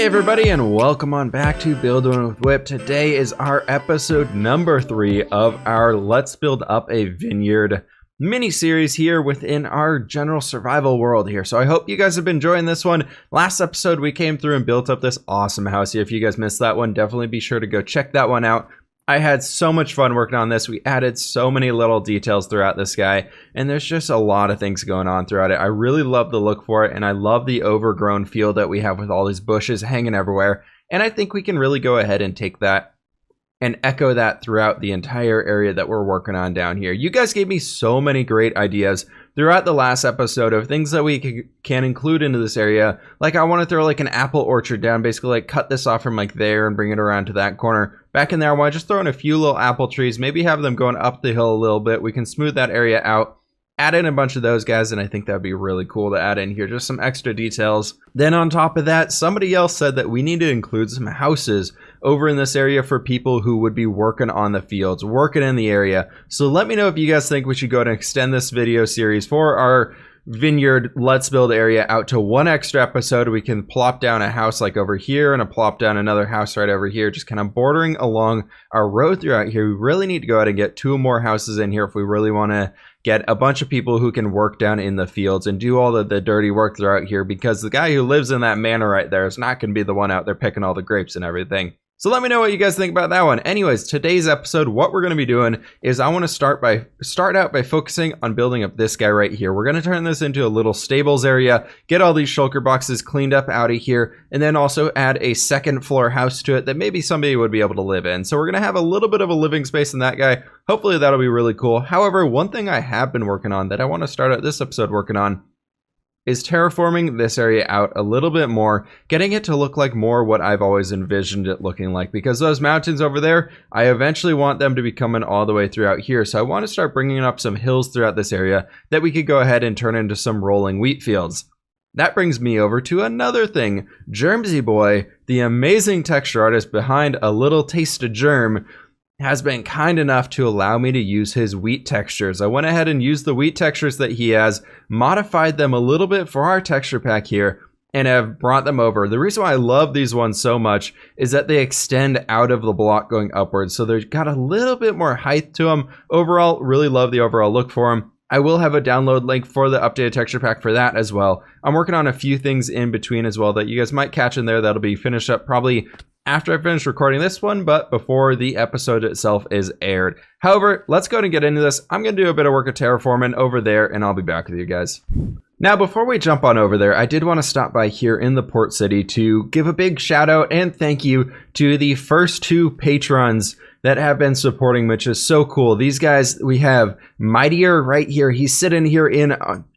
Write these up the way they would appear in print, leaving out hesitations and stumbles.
Hey everybody, and welcome on back to Building with Whip. Today is our episode number 3 of our Let's Build Up a Vineyard mini-series here within our general survival world here. So I hope you guys have been enjoying this one. Last episode we came through and built up this awesome house here. If you guys missed that one, definitely be sure to go check that one out. I had so much fun working on this. We added so many little details throughout this guy, and there's just a lot of things going on throughout it. I really love the look for it, and I love the overgrown field that we have with all these bushes hanging everywhere. And I think we can really go ahead and take that and echo that throughout the entire area that we're working on down here. You guys gave me so many great ideas throughout the last episode of things that we can include into this area. Like I want to throw like an apple orchard down, basically like cut this off from like there and bring it around to that corner. Back in there, I want to just throw in a few little apple trees, maybe have them going up the hill a little bit. We can smooth that area out. Add in a bunch of those guys, and I think that'd be really cool to add in here, just some extra details. Then on top of that, somebody else said that we need to include some houses over in this area for people who would be working on the fields, working in the area. So let me know if you guys think we should go ahead and extend this video series for our Vineyard Let's Build area out to one extra episode. We can plop down a house like over here and a plop down another house right over here, just kind of bordering along our road throughout here. We really need to go ahead and get 2 more houses in here if we really want to get a bunch of people who can work down in the fields and do all of the dirty work throughout here, because the guy who lives in that manor right there is not going to be the one out there picking all the grapes and everything. So let me know what you guys think about that one. Anyways, today's episode, what we're going to be doing is I want to start out by focusing on building up this guy right here. We're going to turn this into a little stables area, get all these shulker boxes cleaned up out of here, and then also add a second floor house to it that maybe somebody would be able to live in. So we're going to have a little bit of a living space in that guy. Hopefully that'll be really cool. However, one thing I have been working on that I want to start out this episode working on is terraforming this area out a little bit more, getting it to look like more what I've always envisioned it looking like, because those mountains over there, I eventually want them to be coming all the way throughout here. So I want to start bringing up some hills throughout this area that we could go ahead and turn into some rolling wheat fields. That brings me over to another thing. Germsy Boy, the amazing texture artist behind A Little Taste of Germ, has been kind enough to allow me to use his wheat textures. I went ahead and used the wheat textures that he has, modified them a little bit for our texture pack here, and have brought them over. The reason why I love these ones so much is that they extend out of the block going upwards, so they've got a little bit more height to them. Overall, really love the overall look for them. I will have a download link for the updated texture pack for that as well. I'm working on a few things in between as well that you guys might catch in there that'll be finished up probably after I finish recording this one, but before the episode itself is aired. However, let's go ahead and get into this. I'm going to do a bit of work at terraforming over there, and I'll be back with you guys. Now, before we jump on over there, I did want to stop by here in the port city to give a big shout out and thank you to the first 2 patrons that have been supporting, which is so cool. These guys, we have Mightier right here. He's sitting here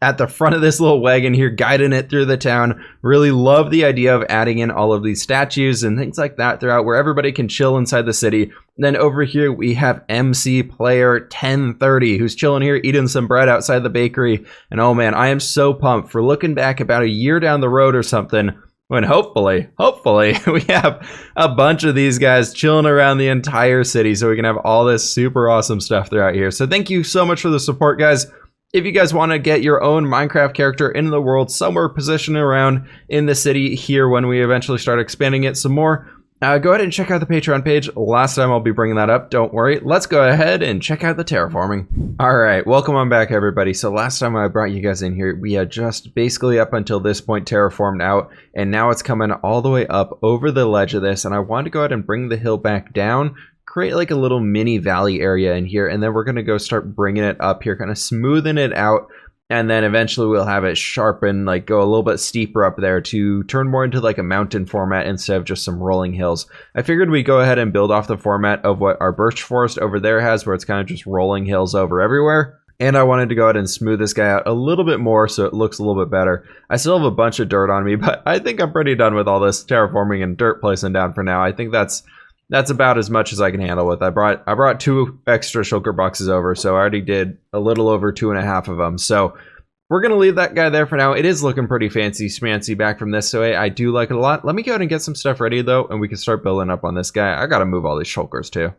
at the front of this little wagon here, guiding it through the town. Really love the idea of adding in all of these statues and things like that throughout where everybody can chill inside the city. Then over here, we have MC Player 1030, who's chilling here, eating some bread outside the bakery. And oh man, I am so pumped for looking back about a year down the road or something, when hopefully we have a bunch of these guys chilling around the entire city so we can have all this super awesome stuff throughout here. So thank you so much for the support, guys. If you guys want to get your own Minecraft character into the world, somewhere positioned around in the city here when we eventually start expanding it some more, go ahead and check out the Patreon page. Last time I'll be bringing that up, don't worry. Let's go ahead and check out the terraforming. All right, welcome on back, everybody. So last time I brought you guys in here, we had just basically up until this point terraformed out, and now it's coming all the way up over the ledge of this, and I wanted to go ahead and bring the hill back down, create like a little mini valley area in here, and then we're going to go start bringing it up here, kind of smoothing it out. And then eventually we'll have it sharpen, like go a little bit steeper up there to turn more into like a mountain format instead of just some rolling hills. I figured we'd go ahead and build off the format of what our birch forest over there has, where it's kind of just rolling hills over everywhere. And I wanted to go ahead and smooth this guy out a little bit more so it looks a little bit better. I still have a bunch of dirt on me, but I think I'm pretty done with all this terraforming and dirt placing down for now. I think that's about as much as I can handle with. I brought 2 extra shulker boxes over, so I already did a little over 2.5 of them. So we're going to leave that guy there for now. It is looking pretty fancy schmancy back from this way. I do like it a lot. Let me go ahead and get some stuff ready though, and we can start building up on this guy. I got to move all these shulkers too.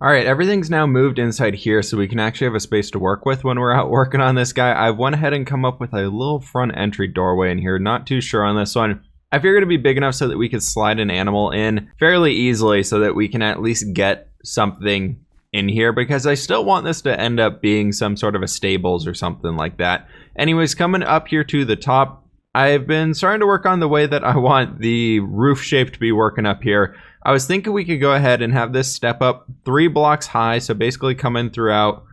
All right, everything's now moved inside here so we can actually have a space to work with when we're out working on this guy. I went ahead and come up with a little front entry doorway in here. Not too sure on this one. I figured it'd be big enough so that we could slide an animal in fairly easily so that we can at least get something in here, because I still want this to end up being some sort of a stables or something like that. Anyways, coming up here to the top, I've been starting to work on the way that I want the roof shape to be working up here. I was thinking we could go ahead and have this step up 3 blocks high, so basically come in throughout,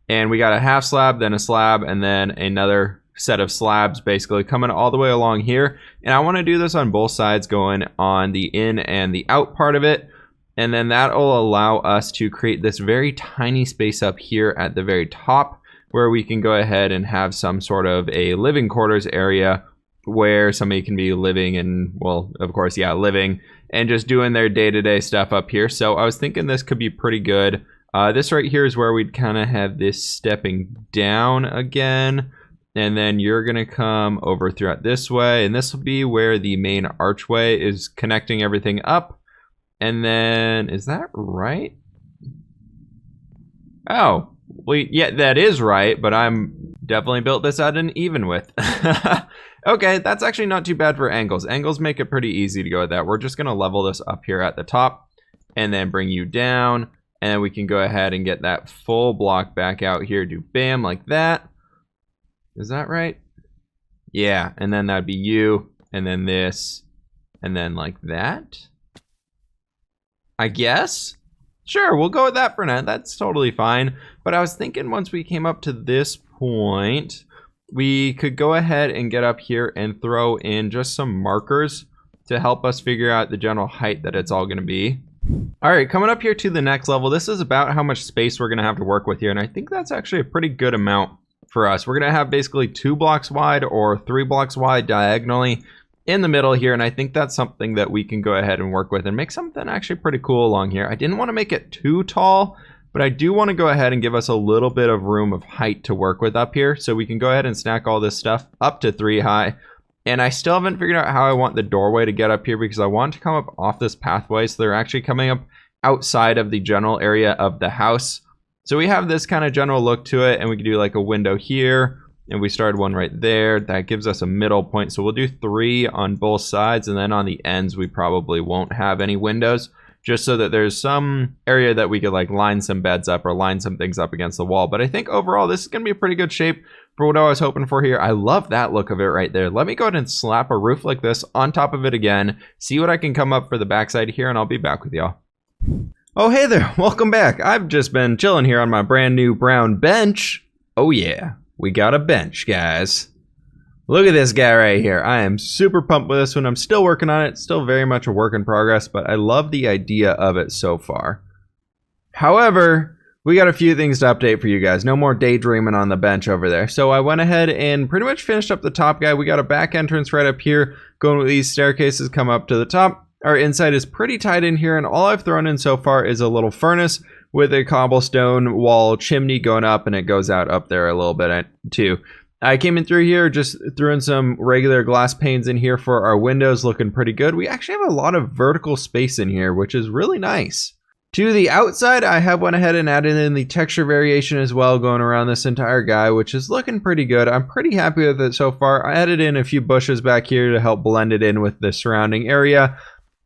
and we got a half slab, then a slab, and then another set of slabs basically coming all the way along here. And I want to do this on both sides, going on the in and the out part of it. And then that will allow us to create this very tiny space up here at the very top, where we can go ahead and have some sort of a living quarters area where somebody can be living and, well, of course, yeah, living and just doing their day-to-day stuff up here. So I was thinking this could be pretty good. This right here is where we'd kind of have this stepping down again. And then you're going to come over throughout this way. And this will be where the main archway is connecting everything up. And then, is that right? Oh, well, yeah, that is right, but I'm definitely built this out in even width. Okay, that's actually not too bad for angles. Angles make it pretty easy to go with that. We're just gonna level this up here at the top and then bring you down, and then we can go ahead and get that full block back out here. Do bam, like that. Is that right? Yeah, and then that'd be you, and then this, and then like that. I guess? Sure, we'll go with that for now. That's totally fine. But I was thinking once we came up to this point, we could go ahead and get up here and throw in just some markers to help us figure out the general height that it's all going to be. All right, coming up here to the next level, this is about how much space we're going to have to work with here. And I think that's actually a pretty good amount for us. We're going to have basically 2 blocks wide or 3 blocks wide diagonally in the middle here, and I think that's something that we can go ahead and work with and make something actually pretty cool along here. I didn't want to make it too tall, but I do want to go ahead and give us a little bit of room of height to work with up here, so we can go ahead and stack all this stuff up to 3 high. And I still haven't figured out how I want the doorway to get up here, because I want to come up off this pathway, so they're actually coming up outside of the general area of the house. So we have this kind of general look to it, and we can do like a window here. And we started one right there. That gives us a middle point. So we'll do 3 on both sides. And then on the ends, we probably won't have any windows, just so that there's some area that we could like line some beds up or line some things up against the wall. But I think overall, this is going to be a pretty good shape for what I was hoping for here. I love that look of it right there. Let me go ahead and slap a roof like this on top of it again. See what I can come up for the backside here, and I'll be back with y'all. Oh, hey there. Welcome back. I've just been chilling here on my brand new brown bench. Oh, yeah. We got a bench, guys. Look at this guy right here. I am super pumped with this one. I'm still working on it. Still very much a work in progress, but I love the idea of it so far. However, we got a few things to update for you guys. No more daydreaming on the bench over there. So I went ahead and pretty much finished up the top guy. We got a back entrance right up here. Going with these staircases, come up to the top. Our inside is pretty tight in here, and all I've thrown in so far is a little furnace with a cobblestone wall chimney going up, and it goes out up there a little bit too. I came in through here, just threw in some regular glass panes in here for our windows, looking pretty good. We actually have a lot of vertical space in here, which is really nice. To the outside, I have went ahead and added in the texture variation as well, going around this entire guy, which is looking pretty good. I'm pretty happy with it so far. I added in a few bushes back here to help blend it in with the surrounding area.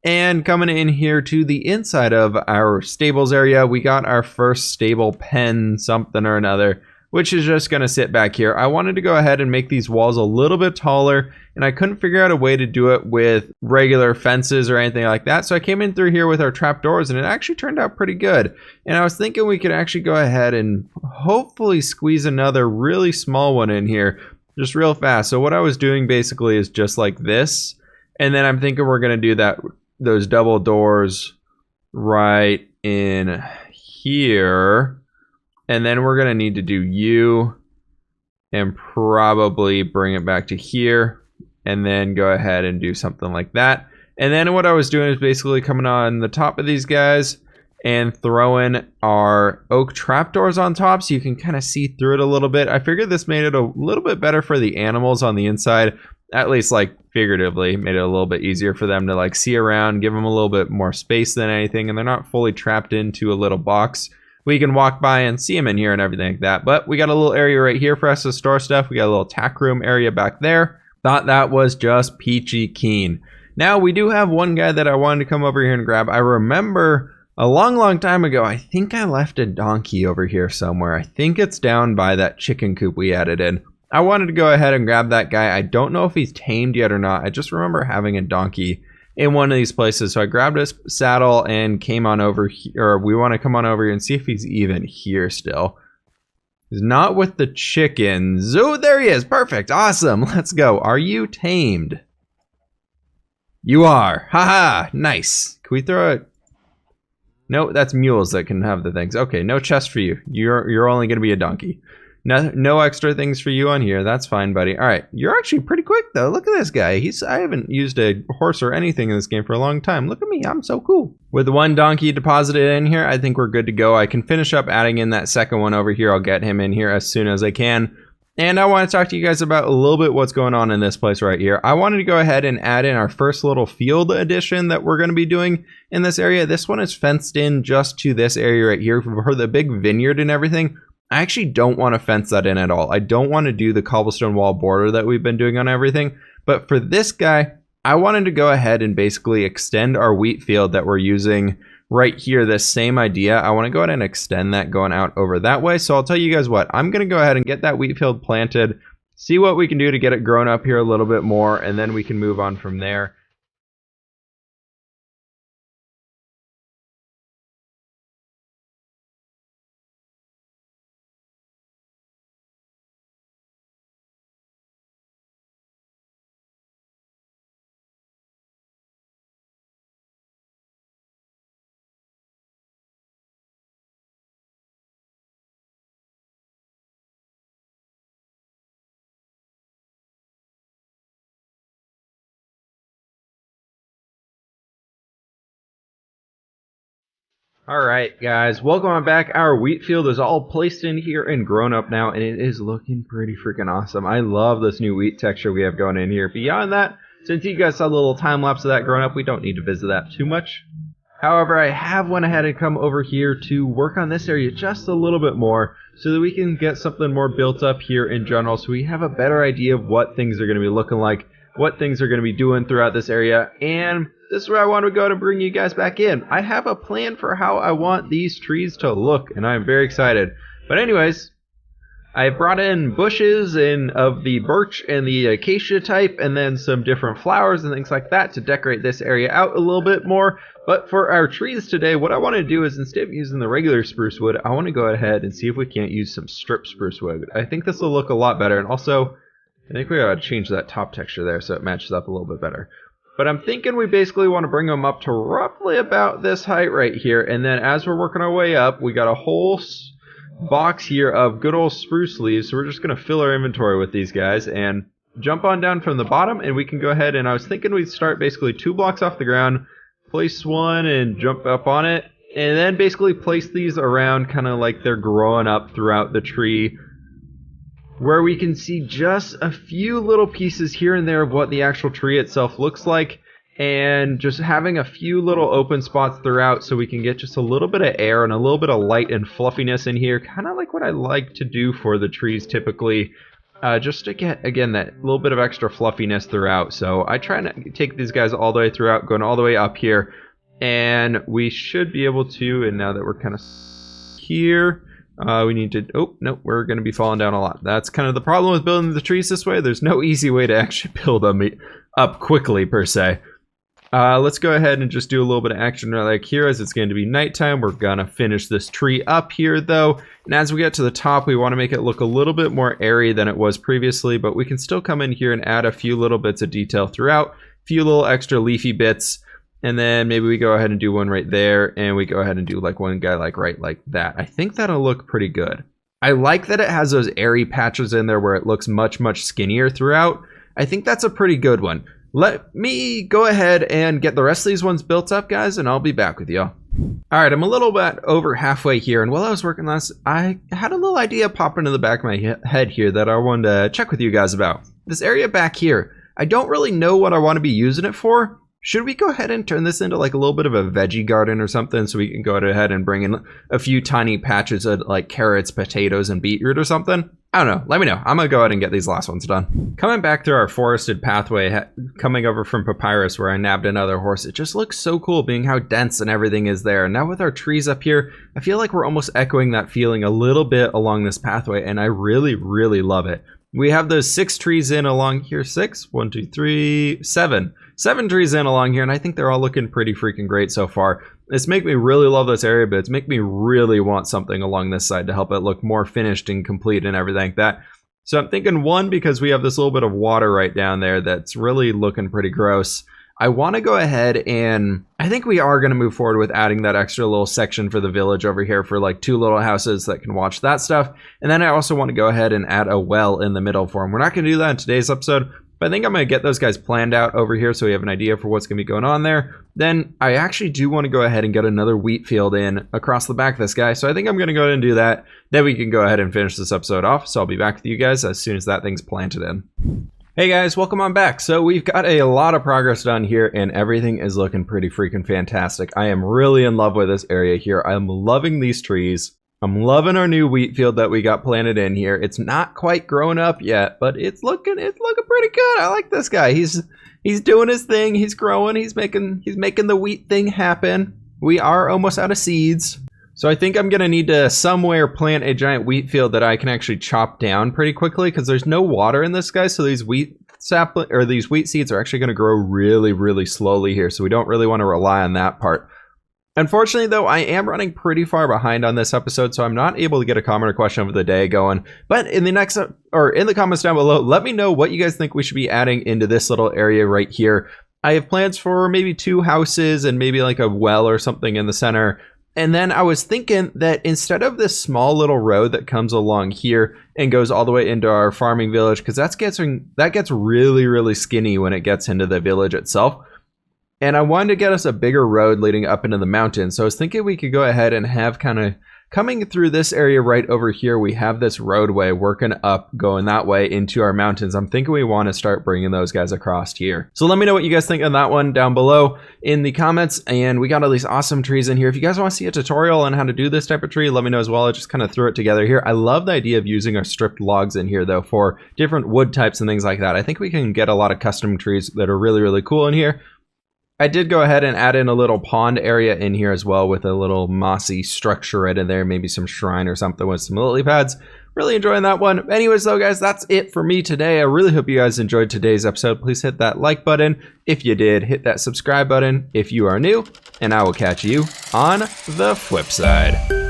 And coming in here to the inside of our stables area, we got our first stable pen something or another, which is just going to sit back here. I wanted to go ahead and make these walls a little bit taller, and I couldn't figure out a way to do it with regular fences or anything like that. So I came in through here with our trapdoors, and it actually turned out pretty good. And I was thinking we could actually go ahead and hopefully squeeze another really small one in here just real fast. So what I was doing basically is just like this, and then I'm thinking we're going to do that, those double doors right in here. And then we're going to need to do you and probably bring it back to here and then go ahead and do something like that. And then what I was doing is basically coming on the top of these guys and throwing our oak trapdoors on top so you can kind of see through it a little bit. I figured this made it a little bit better for the animals on the inside, at least like figuratively, made it a little bit easier for them to like see around, give them a little bit more space than anything, and they're not fully trapped into a little box. We can walk by and see them in here and everything like that. But we got a little area right here for us to store stuff. We got a little tack room area back there. Thought that was just peachy keen. Now, we do have one guy that I wanted to come over here and grab. I remember a long time ago, I think I left a donkey over here somewhere. I think it's down by that chicken coop we added in. I wanted to go ahead and grab that guy. I don't know if he's tamed yet or not. I just remember having a donkey in one of these places. So I grabbed his saddle and came on over here. Or we want to come on over here and see if he's even here still. He's not with the chickens. Oh, there he is. Perfect. Awesome. Let's go. Are you tamed? You are. Haha. Nice. Can we throw it? No, that's mules that can have the things. Okay, no chest for you. You're only going to be a donkey. No extra things for you on here. That's fine, buddy. All right, you're actually pretty quick though. Look at this guy. I haven't used a horse or anything in this game for a long time. Look at me. I'm so cool. With one donkey deposited in here, I think we're good to go. I can finish up adding in that second one over here. I'll get him in here as soon as I can. And I want to talk to you guys about a little bit what's going on in this place right here. I wanted to go ahead and add in our first little field addition that we're going to be doing in this area. This one is fenced in just to this area right here for the big vineyard and everything. I actually don't want to fence that in at all. I don't want to do the cobblestone wall border that we've been doing on everything. But for this guy, I wanted to go ahead and basically extend our wheat field that we're using right here, this same idea. I want to go ahead and extend that going out over that way. So I'll tell you guys what, I'm going to go ahead and get that wheat field planted, see what we can do to get it grown up here a little bit more, and then we can move on from there. Alright guys, welcome on back. Our wheat field is all placed in here and grown up now, and it is looking pretty freaking awesome. I love this new wheat texture we have going in here. Beyond that, since you guys saw the little time lapse of that growing up, we don't need to visit that too much. However, I have went ahead and come over here to work on this area just a little bit more so that we can get something more built up here in general, so we have a better idea of what things are going to be looking like, what things are going to be doing throughout this area, and this is where I want to go to bring you guys back in. I have a plan for how I want these trees to look, and I'm very excited. But anyways, I brought in bushes of the birch and the acacia type, and then some different flowers and things like that to decorate this area out a little bit more. But for our trees today, what I want to do is, instead of using the regular spruce wood, I want to go ahead and see if we can't use some strip spruce wood. I think this will look a lot better, and also I think we gotta change that top texture there so it matches up a little bit better. But I'm thinking we basically want to bring them up to roughly about this height right here. And then as we're working our way up, we got a whole box here of good old spruce leaves. So we're just going to fill our inventory with these guys and jump on down from the bottom. And we can go ahead, and I was thinking we'd start basically 2 blocks off the ground, place one and jump up on it. And then basically place these around kind of like they're growing up throughout the tree, where we can see just a few little pieces here and there of what the actual tree itself looks like, and just having a few little open spots throughout so we can get just a little bit of air and a little bit of light and fluffiness in here, kind of like what I like to do for the trees typically, just to get, again, that little bit of extra fluffiness throughout. So I try to take these guys all the way throughout, going all the way up here, and we should be able to, and now that we're kind of here, we need to, oh, no, we're going to be falling down a lot. That's kind of the problem with building the trees this way. There's no easy way to actually build them up quickly, per se. Let's go ahead and just do a little bit of action right like here, as it's going to be nighttime. We're going to finish this tree up here, though. And as we get to the top, we want to make it look a little bit more airy than it was previously, but we can still come in here and add a few little bits of detail throughout, a few little extra leafy bits. And then maybe we go ahead and do one right there, and we go ahead and do like one guy like right like that. I think that'll look pretty good. I like that it has those airy patches in there where it looks much skinnier throughout. I think that's a pretty good one. Let me go ahead and get the rest of these ones built up, guys, and I'll be back with y'all. All right, I'm a little bit over halfway here, and while I was working on this, I had a little idea pop into the back of my head here that I wanted to check with you guys about. This area back here, I don't really know what I want to be using it for. Should we go ahead and turn this into like a little bit of a veggie garden or something, so we can go ahead and bring in a few tiny patches of like carrots, potatoes, and beetroot or something? I don't know. Let me know. I'm going to go ahead and get these last ones done. Coming back through our forested pathway, coming over from Papyrus where I nabbed another horse, it just looks so cool being how dense and everything is there. Now with our trees up here, I feel like we're almost echoing that feeling a little bit along this pathway, and I really, really love it. We have those 6 trees in along here. 6? 1, 2, 3, 7. 7 trees in along here, and I think they're all looking pretty freaking great so far. It's making me really love this area, but it's making me really want something along this side to help it look more finished and complete and everything like that. So I'm thinking 1, because we have this little bit of water right down there that's really looking pretty gross. I want to go ahead and I think we are going to move forward with adding that extra little section for the village over here for like 2 little houses that can watch that stuff. And then I also want to go ahead and add a well in the middle for them. We're not going to do that in today's episode, but I think I'm going to get those guys planned out over here so we have an idea for what's going to be going on there. Then I actually do want to go ahead and get another wheat field in across the back of this guy. So I think I'm going to go ahead and do that. Then we can go ahead and finish this episode off. So I'll be back with you guys as soon as that thing's planted in. Hey guys, welcome on back. So we've got a lot of progress done here and everything is looking pretty freaking fantastic. I am really in love with this area here. I'm loving these trees. I'm loving our new wheat field that we got planted in here. It's not quite grown up yet, but it's looking pretty good. I like this guy. He's doing his thing. He's growing. He's making the wheat thing happen. We are almost out of seeds. So I think I'm going to need to somewhere plant a giant wheat field that I can actually chop down pretty quickly because there's no water in this guy. So these wheat seeds are actually going to grow really, really slowly here. So we don't really want to rely on that part. Unfortunately, though, I am running pretty far behind on this episode, so I'm not able to get a comment or question of the day going. But in the next, or in the comments down below, let me know what you guys think we should be adding into this little area right here. I have plans for maybe 2 houses and maybe like a well or something in the center. And then I was thinking that instead of this small little road that comes along here and goes all the way into our farming village, because that gets really, really skinny when it gets into the village itself. And I wanted to get us a bigger road leading up into the mountains. So I was thinking we could go ahead and have kind of coming through this area right over here. We have this roadway working up, going that way into our mountains. I'm thinking we want to start bringing those guys across here. So let me know what you guys think on that one down below in the comments. And we got all these awesome trees in here. If you guys want to see a tutorial on how to do this type of tree, let me know as well. I just kind of threw it together here. I love the idea of using our stripped logs in here though for different wood types and things like that. I think we can get a lot of custom trees that are really, really cool in here. I did go ahead and add in a little pond area in here as well with a little mossy structure right in there, maybe some shrine or something with some lily pads. Really enjoying that one. Anyways though guys, that's it for me today. I really hope you guys enjoyed today's episode. Please hit that like button if you did, hit that subscribe button if you are new, and I will catch you on the flip side.